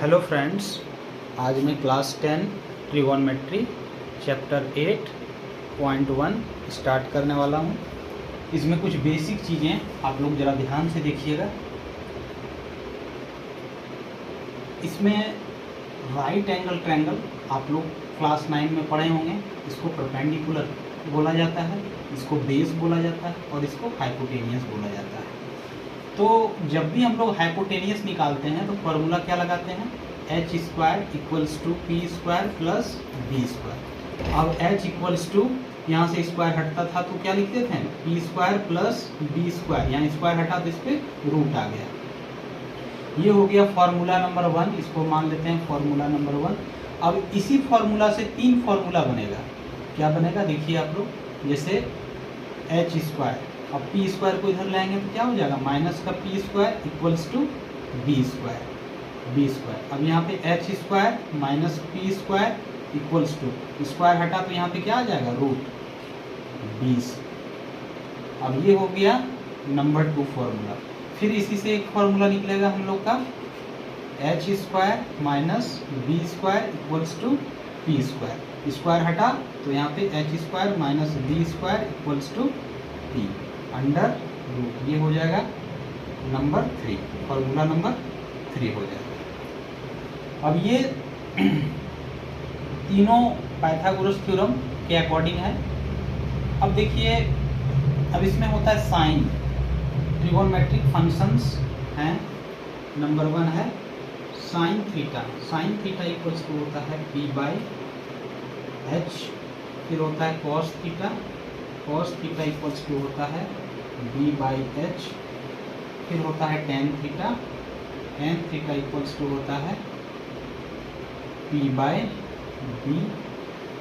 Hello friends, आज मैं class 10 trigonometry chapter 8.1 start करने वाला हूँ। इसमें कुछ बेसिक चीज़ें आप लोग ज़रा ध्यान से देखिएगा। इसमें राइट एंगल ट्रायंगल आप लोग क्लास 9 में पढ़े होंगे। इसको परपेंडिकुलर बोला जाता है, इसको बेस बोला जाता है और इसको हाइपोटेनियस बोला जाता है। तो जब भी हम लोग हाइपोटेनियस निकालते हैं तो फॉर्मूला क्या लगाते हैं, h square equals to P square plus B square. अब h इक्वल्स टू यहाँ से स्क्वायर हटता था तो क्या लिखते थे, P square plus B square. यहाँ स्क्वायर हटा तो इस पर रूट आ गया। ये हो गया फार्मूला नंबर 1, इसको मान लेते हैं फार्मूला नंबर 1। अब इसी फार्मूला से 3 फार्मूला बनेगा। क्या बनेगा देखिए आप लोग, जैसे h स्क्वायर, अब पी स्क्वायर को इधर लाएंगे तो क्या हो जाएगा, माइनस का P square equals to B square. अब यहाँ पे h square minus P square equals to square हटा तो यहाँ पे क्या आ जाएगा, रूट 20। अब ये हो गया नंबर 2 फार्मूला। फिर इसी से एक फार्मूला निकलेगा हम लोग का, h square minus B square equals to P square. Square हटा तो यहाँ पे h square minus B square equals to P under root. ये हो जाएगा नंबर 3, फार्मूला नंबर 3 हो जाएगा। अब ये तीनों पाइथागोरस थ्योरम के अकॉर्डिंग है। अब देखिए, अब इसमें होता है साइन, ट्रिगोनोमेट्रिक फंक्शंस हैं। नंबर 1 है sine theta. Sine theta equals to होता है पी बाई एच। फिर होता है cos theta, cos theta equals to होता है बी बाई एच। फिर होता है tan theta, tan theta equals to होता है पी बाई बी।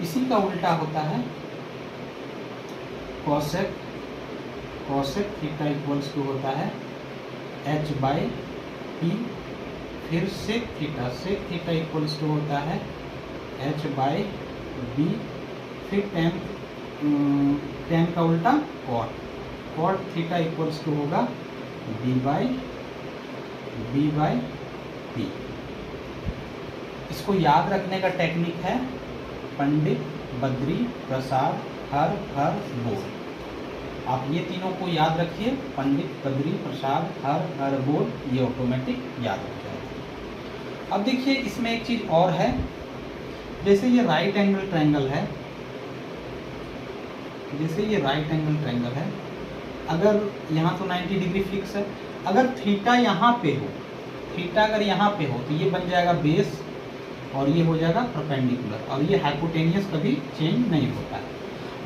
इसी का उल्टा होता है cosec, cosec theta equals to होता है एच बाई पी। फिर sec theta, sec theta equals to होता है एच बाई बी। फिर टेन का उल्टा cot, cot theta equals to होगा बी बाई पी। इसको याद रखने का टेक्निक है पंडित, बद्री, प्रसाद, हर, बोल। आप ये तीनों को याद रखिए, पंडित, बद्री, प्रसाद, हर, बोल, ये ऑटोमेटिक याद हो जाएगा। अब देखिए इसमें एक चीज़ और है, जैसे ये राइट एंगल ट्रायंगल है, जैसे ये राइट एंगल ट्रायंगल है, अगर यहाँ तो 90 डिग्री फिक्स है। अगर थीटा यहाँ पे हो, थीटा अगर यहाँ पे हो तो ये बन जाएगा बेस और ये हो जाएगा परपेंडिकुलर, और ये हाइपोटेनियस कभी चेंज नहीं होता है।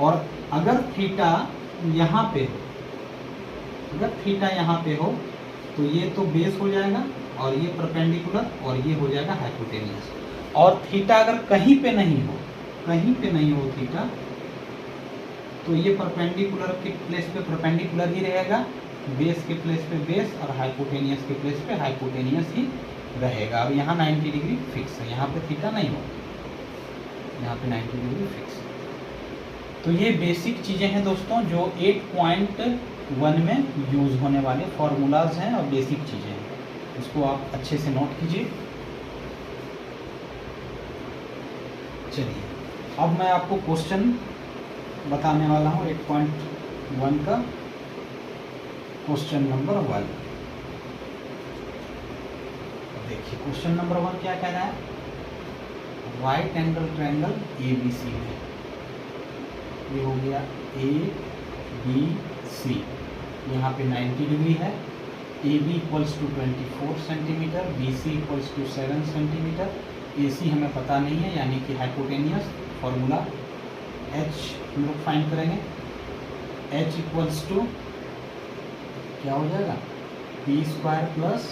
और अगर थीटा यहाँ पे हो, अगर थीटा यहाँ पे हो तो ये तो बेस हो जाएगा और ये परपेंडिकुलर और ये हो जाएगा हाइपोटेनियस। और थीटा अगर कहीं पे नहीं हो, कहीं पे नहीं हो थीटा, तो ये परपेंडिकुलर के प्लेस पे परपेंडिकुलर ही रहेगा, बेस के प्लेस पे बेस और हाइपोटेनियस के प्लेस पे हाइपोटेनियस ही रहेगा। अब यहाँ 90 डिग्री फिक्स है, यहाँ पे थीटा नहीं हो, यहाँ पे 90 डिग्री फिक्स है। तो ये बेसिक चीज़ें हैं दोस्तों जो 8.1 में यूज़ होने वाले फार्मूलाज हैं और बेसिक चीज़ें हैं। इसको आप अच्छे से नोट कीजिए। चलिए अब मैं आपको क्वेश्चन बताने वाला हूँ 8.1 का क्वेश्चन नंबर 1। देखिए क्वेश्चन नंबर 1 क्या कह रहा है, राइट एंगल ट्रायंगल ABC है। ये हो गया ABC, यहाँ पे 90 डिग्री है। AB equals to 24 centimetre, BC equals to 7 centimetre. AC हमें पता नहीं है, यानी कि हाइपोटेनियस। फॉर्मूला H हम लोग फाइंड करेंगे। H इक्वल्स टू क्या हो जाएगा, P square plus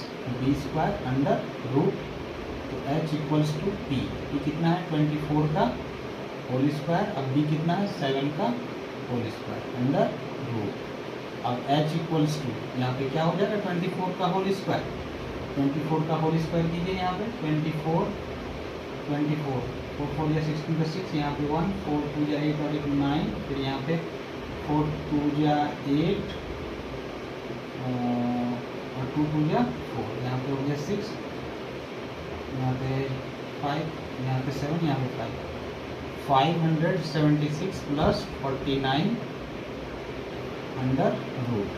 B square under root. तो H इक्वल्स टू P कितना है, 24 का होल स्क्वायर, अब B कितना है, 7 का होल स्क्वायर अंडर रूट। अब H इक्वल्स टू यहाँ पे क्या हो जाएगा, 24 का होल स्क्वायर, 24 का होल स्क्वायर कीजिए यहाँ पे, 24 4 4 या 16 का 6, यहाँ पे 1 4 2 या 8 और 1 9, फिर यहाँ पे 4 2 या 8 और 2 2 या 4, यहाँ पे हो गया 6 यहाँ पे 5, यहाँ पे 7, यहाँ पे 5, 576 प्लस 49 अंडर रूट।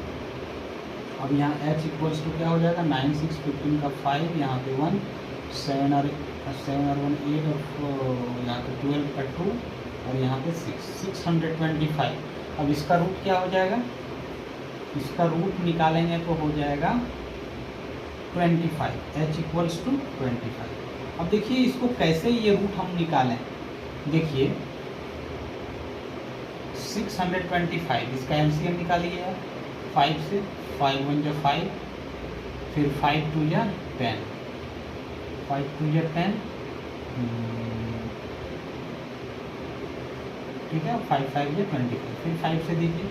अब यहाँ h इक्वल्स टू क्या हो जाएगा, 9, 6, 15 का 5, यहाँ पे 1, 7 और 1 8, और यहाँ पे 12 का 2, और यहाँ पे 6, 625। अब इसका रूट क्या हो जाएगा, इसका रूट निकालेंगे तो हो जाएगा 25, h इक्वल्स टू 25। अब देखिए इसको कैसे ये रूट हम निकालें, देखिए 625, इसका एलसीएम निकालिए 5 से, 5 1 जा 5, फिर 5 2 जा 10, 5 2 जा 10, ठीक है, 5 5 जा 25, फिर 5 से दीजिए,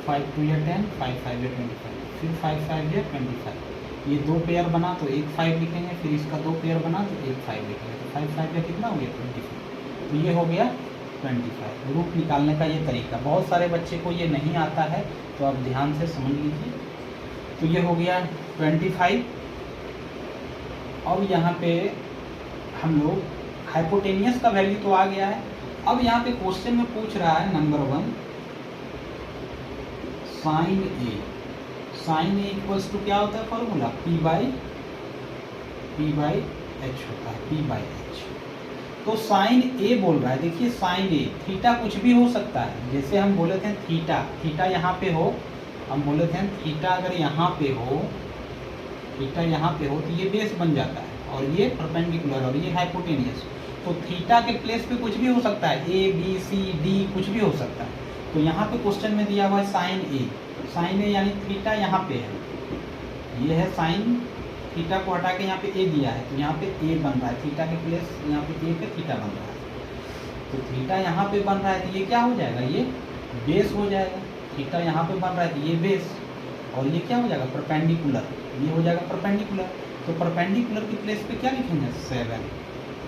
5 2 जा 10, 5 5 जा 25, फिर 5 5 जा 25। ये 2 पेयर बना तो एक 5 लिखेंगे, फिर इसका 2 पेयर बना तो एक 5 लिखेंगे, तो 5 5 का कितना हो गया 25। तो ये हो गया 25 रूट निकालने का ये तरीका। बहुत सारे बच्चे को ये नहीं आता है, तो आप ध्यान से समझ लीजिए। तो ये हो गया 25। अब यहाँ पे हम लोग हाइपोटेनियस का वैल्यू तो आ गया है। अब यहाँ पे क्वेश्चन में पूछ रहा है number 1 sine A. Sine A equals to क्या होता है फॉर्मूला, पी बाई एच होता है, पी बाई एच। तो साइन ए बोल रहा है, देखिए साइन ए, थीटा कुछ भी हो सकता है। जैसे हम बोले थे थीटा यहाँ पे हो, हम बोले थे थीटा अगर यहाँ पे हो, थीटा यहाँ पे हो तो ये बेस बन जाता है, और ये परपेंडिकुलर, और ये हाइपोटेनियस। तो थीटा के प्लेस पे कुछ भी हो सकता है, ए बी सी डी कुछ भी हो सकता है। तो यहाँ पे क्वेश्चन में दिया हुआ है साइन ए। साइन ए यानी थीटा यहाँ पे है, ये है साइन, थीटा को हटा के यहाँ पे ए दिया है, तो यहाँ पे ए बन रहा है, थीटा के प्लेस यहाँ पे ए पे थीटा बन रहा है। तो थीटा यहाँ पे बन रहा है, तो ये क्या हो जाएगा, ये बेस हो जाएगा। थीटा यहाँ पे बन रहा है तो ये बेस, और ये क्या हो जाएगा परपेंडिकुलर, ये हो जाएगा परपेंडिकुलर। तो परपेंडिकुलर की प्लेस पे क्या लिखेंगे 7,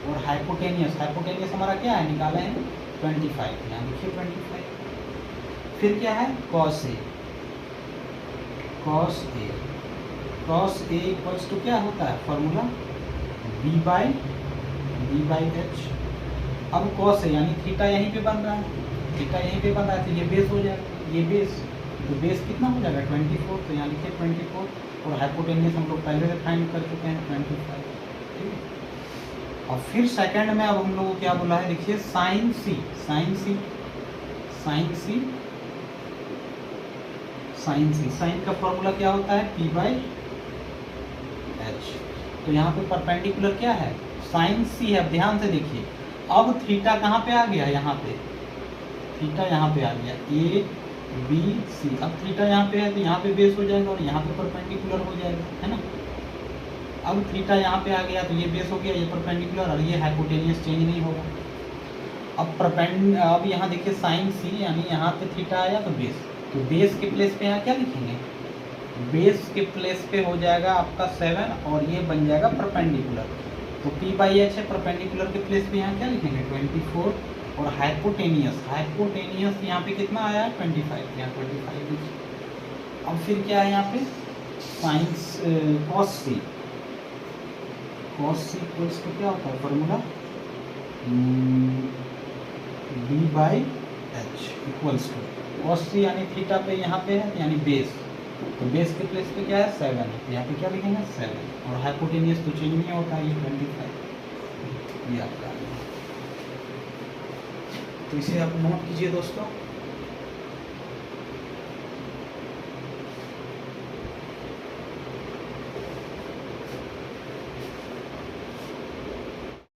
और हाइपोटेनियस हमारा क्या है, निकाले हैं 25, यहाँ लिखिए 25। फिर क्या है cos A, cos A equals to क्या होता है फॉर्मूला, बी बाई एच। अब कॉस ए यानी थीटा यहीं पे बन रहा है, थीटा यहीं पे बन रहा है, तो ये बेस हो जाएगा, ये बेस, तो बेस कितना हो जाएगा 24, तो यहाँ लिखिए 24, और हाइपोटेनियस हम लोग पहले से फाइंड कर चुके हैं 25, ठीक है। और फिर सेकंड में अब हम लोग को क्या बोला है, देखिए साइन सी। साइन का फॉर्मूला क्या होता है, पी बाई एच। तो यहाँ पे परपेंडिकुलर क्या है, साइन सी है। अब ध्यान से देखिए, अब थीटा कहाँ पे आ गया, यहाँ पे थीटा यहाँ पे आ गया, ए बी सी। अब थीटा यहाँ पे है तो यहाँ पे बेस हो जाएगा, और यहाँ पे परपेंडिकुलर हो जाएगा, है ना। अब थीटा यहाँ पे आ गया तो ये बेस हो गया, ये परपेंडिकुलर, और ये हाइपोटेनियस चेंज नहीं होगा। अब यहाँ देखिए साइन सी यानी यहाँ पे थीटा आया तो बेस, तो बेस के प्लेस पे यहाँ क्या लिखेंगे, बेस के प्लेस पे हो जाएगा आपका 7, और ये बन जाएगा परपेंडिकुलर। तो पी बाई एच है, परपेंडिकुलर के प्लेस पे यहाँ क्या लिखेंगे 24, और हाइपोटेनियस यहाँ पे कितना आया है 25, यहाँ 25 लिखिए। अब फिर क्या है यहाँ पे साइन कॉस सी इक्वल्स तो क्या होता है formula, B by H equals to cos C यानी थीटा पे यहाँ पे है यानी बेस, तो बेस के प्लेस पे क्या है 7, यहाँ पे क्या लिखेंगे 7, और हाइपोटेनियस तो चेंज नहीं होता है, ये 25, ये आपका। तो इसे आप नोट कीजिए दोस्तों।